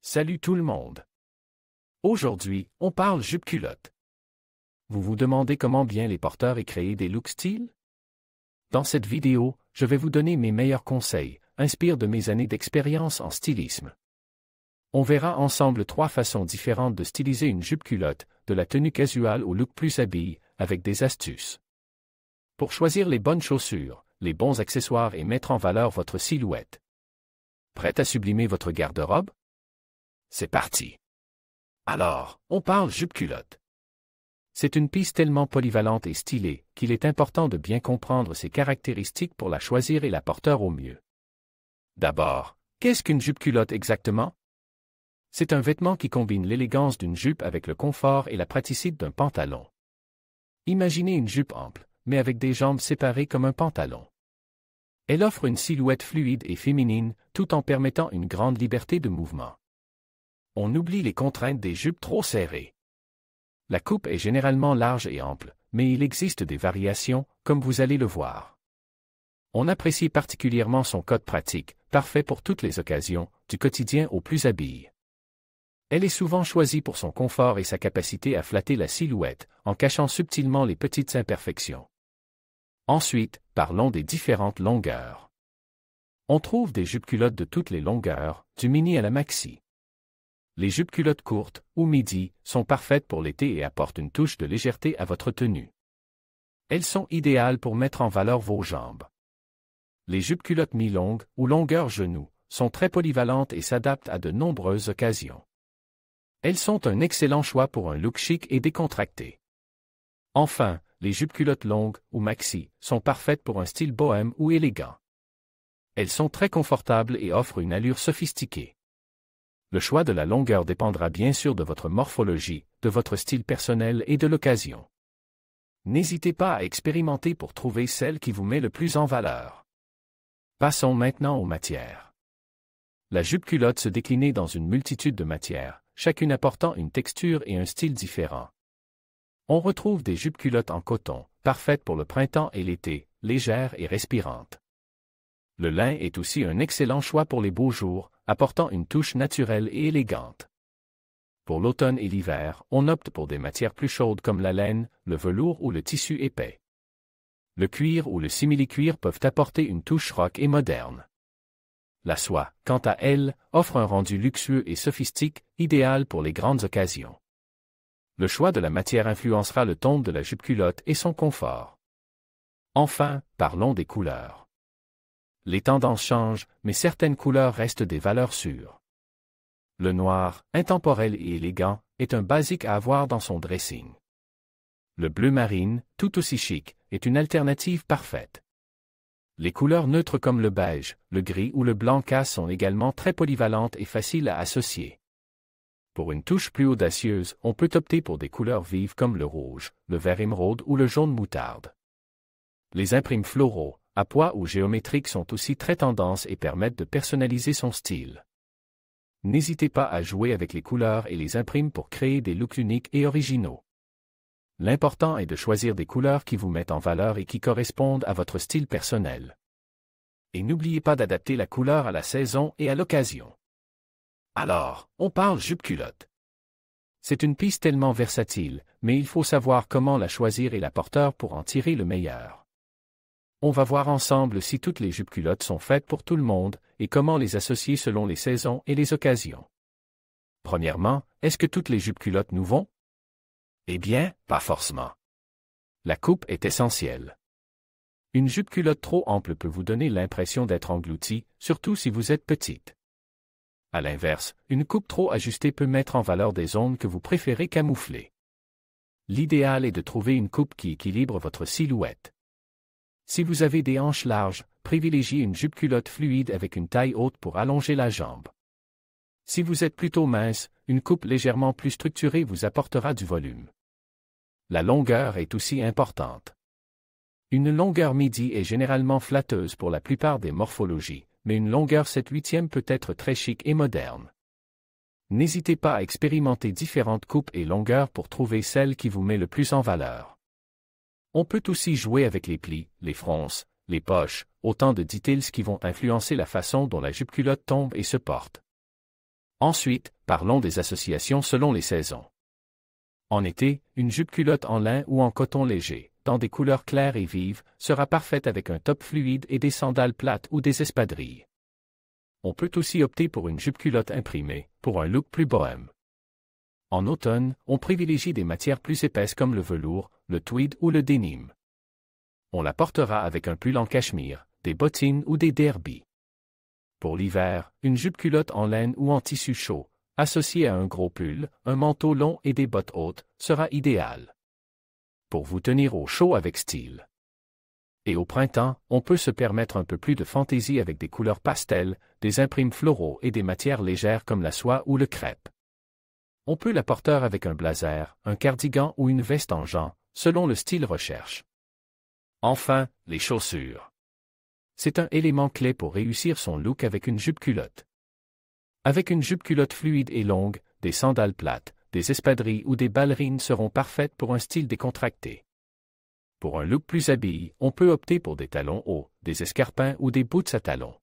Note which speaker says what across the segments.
Speaker 1: Salut tout le monde. Aujourd'hui, on parle jupe-culotte. Vous vous demandez comment bien les porteurs et créer des looks styles? Dans cette vidéo, je vais vous donner mes meilleurs conseils, inspirés de mes années d'expérience en stylisme. On verra ensemble 3 façons différentes de styliser une jupe-culotte, de la tenue casual au look plus habillé, avec des astuces. Pour choisir les bonnes chaussures, les bons accessoires et mettre en valeur votre silhouette. Prête à sublimer votre garde-robe? C'est parti. Alors, on parle jupe-culotte. C'est une pièce tellement polyvalente et stylée qu'il est important de bien comprendre ses caractéristiques pour la choisir et la porter au mieux. D'abord, qu'est-ce qu'une jupe-culotte exactement? C'est un vêtement qui combine l'élégance d'une jupe avec le confort et la praticité d'un pantalon. Imaginez une jupe ample, mais avec des jambes séparées comme un pantalon. Elle offre une silhouette fluide et féminine, tout en permettant une grande liberté de mouvement. On oublie les contraintes des jupes trop serrées. La coupe est généralement large et ample, mais il existe des variations, comme vous allez le voir. On apprécie particulièrement son code pratique, parfait pour toutes les occasions, du quotidien au plus habillé. Elle est souvent choisie pour son confort et sa capacité à flatter la silhouette, en cachant subtilement les petites imperfections. Ensuite, parlons des différentes longueurs. On trouve des jupes-culottes de toutes les longueurs, du mini à la maxi. Les jupes-culottes courtes, ou midi, sont parfaites pour l'été et apportent une touche de légèreté à votre tenue. Elles sont idéales pour mettre en valeur vos jambes. Les jupes-culottes mi-longues, ou longueur genou, sont très polyvalentes et s'adaptent à de nombreuses occasions. Elles sont un excellent choix pour un look chic et décontracté. Enfin, les jupes-culottes longues, ou maxi, sont parfaites pour un style bohème ou élégant. Elles sont très confortables et offrent une allure sophistiquée. Le choix de la longueur dépendra bien sûr de votre morphologie, de votre style personnel et de l'occasion. N'hésitez pas à expérimenter pour trouver celle qui vous met le plus en valeur. Passons maintenant aux matières. La jupe-culotte se décline dans une multitude de matières, chacune apportant une texture et un style différents. On retrouve des jupes-culottes en coton, parfaites pour le printemps et l'été, légères et respirantes. Le lin est aussi un excellent choix pour les beaux jours, apportant une touche naturelle et élégante. Pour l'automne et l'hiver, on opte pour des matières plus chaudes comme la laine, le velours ou le tissu épais. Le cuir ou le simili-cuir peuvent apporter une touche rock et moderne. La soie, quant à elle, offre un rendu luxueux et sophistiqué, idéal pour les grandes occasions. Le choix de la matière influencera le ton de la jupe-culotte et son confort. Enfin, parlons des couleurs. Les tendances changent, mais certaines couleurs restent des valeurs sûres. Le noir, intemporel et élégant, est un basique à avoir dans son dressing. Le bleu marine, tout aussi chic, est une alternative parfaite. Les couleurs neutres comme le beige, le gris ou le blanc casse sont également très polyvalentes et faciles à associer. Pour une touche plus audacieuse, on peut opter pour des couleurs vives comme le rouge, le vert émeraude ou le jaune moutarde. Les imprimes floraux, à pois ou géométriques sont aussi très tendance et permettent de personnaliser son style. N'hésitez pas à jouer avec les couleurs et les imprimes pour créer des looks uniques et originaux. L'important est de choisir des couleurs qui vous mettent en valeur et qui correspondent à votre style personnel. Et n'oubliez pas d'adapter la couleur à la saison et à l'occasion. Alors, on parle jupe-culotte. C'est une pièce tellement versatile, mais il faut savoir comment la choisir et la porter pour en tirer le meilleur. On va voir ensemble si toutes les jupes-culottes sont faites pour tout le monde et comment les associer selon les saisons et les occasions. Premièrement, est-ce que toutes les jupes-culottes nous vont? Eh bien, pas forcément. La coupe est essentielle. Une jupe-culotte trop ample peut vous donner l'impression d'être engloutie, surtout si vous êtes petite. À l'inverse, une coupe trop ajustée peut mettre en valeur des zones que vous préférez camoufler. L'idéal est de trouver une coupe qui équilibre votre silhouette. Si vous avez des hanches larges, privilégiez une jupe-culotte fluide avec une taille haute pour allonger la jambe. Si vous êtes plutôt mince, une coupe légèrement plus structurée vous apportera du volume. La longueur est aussi importante. Une longueur midi est généralement flatteuse pour la plupart des morphologies, mais une longueur 7/8 peut être très chic et moderne. N'hésitez pas à expérimenter différentes coupes et longueurs pour trouver celle qui vous met le plus en valeur. On peut aussi jouer avec les plis, les fronces, les poches, autant de details qui vont influencer la façon dont la jupe-culotte tombe et se porte. Ensuite, parlons des associations selon les saisons. En été, une jupe-culotte en lin ou en coton léger, dans des couleurs claires et vives, sera parfaite avec un top fluide et des sandales plates ou des espadrilles. On peut aussi opter pour une jupe-culotte imprimée, pour un look plus bohème. En automne, on privilégie des matières plus épaisses comme le velours, le tweed ou le denim. On la portera avec un pull en cachemire, des bottines ou des derbies. Pour l'hiver, une jupe-culotte en laine ou en tissu chaud, associée à un gros pull, un manteau long et des bottes hautes, sera idéale. Pour vous tenir au chaud avec style. Et au printemps, on peut se permettre un peu plus de fantaisie avec des couleurs pastel, des imprimes floraux et des matières légères comme la soie ou le crêpe. On peut la porter avec un blazer, un cardigan ou une veste en jean, selon le style recherche. Enfin, les chaussures. C'est un élément clé pour réussir son look avec une jupe-culotte. Avec une jupe-culotte fluide et longue, des sandales plates, des espadrilles ou des ballerines seront parfaites pour un style décontracté. Pour un look plus habillé, on peut opter pour des talons hauts, des escarpins ou des boots à talons.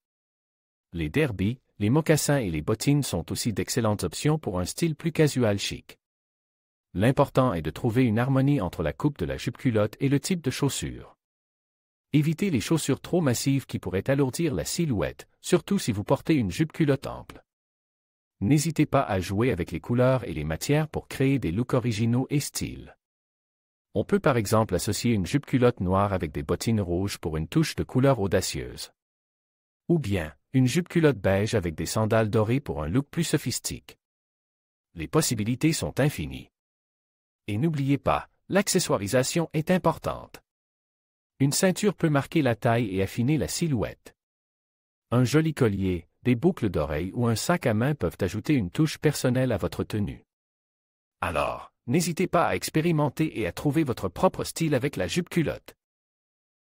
Speaker 1: Les derbies, les mocassins et les bottines sont aussi d'excellentes options pour un style plus casual chic. L'important est de trouver une harmonie entre la coupe de la jupe-culotte et le type de chaussures. Évitez les chaussures trop massives qui pourraient alourdir la silhouette, surtout si vous portez une jupe-culotte ample. N'hésitez pas à jouer avec les couleurs et les matières pour créer des looks originaux et styles. On peut par exemple associer une jupe-culotte noire avec des bottines rouges pour une touche de couleur audacieuse. Ou bien, une jupe-culotte beige avec des sandales dorées pour un look plus sophistiqué. Les possibilités sont infinies. Et n'oubliez pas, l'accessoirisation est importante. Une ceinture peut marquer la taille et affiner la silhouette. Un joli collier, des boucles d'oreilles ou un sac à main peuvent ajouter une touche personnelle à votre tenue. Alors, n'hésitez pas à expérimenter et à trouver votre propre style avec la jupe-culotte.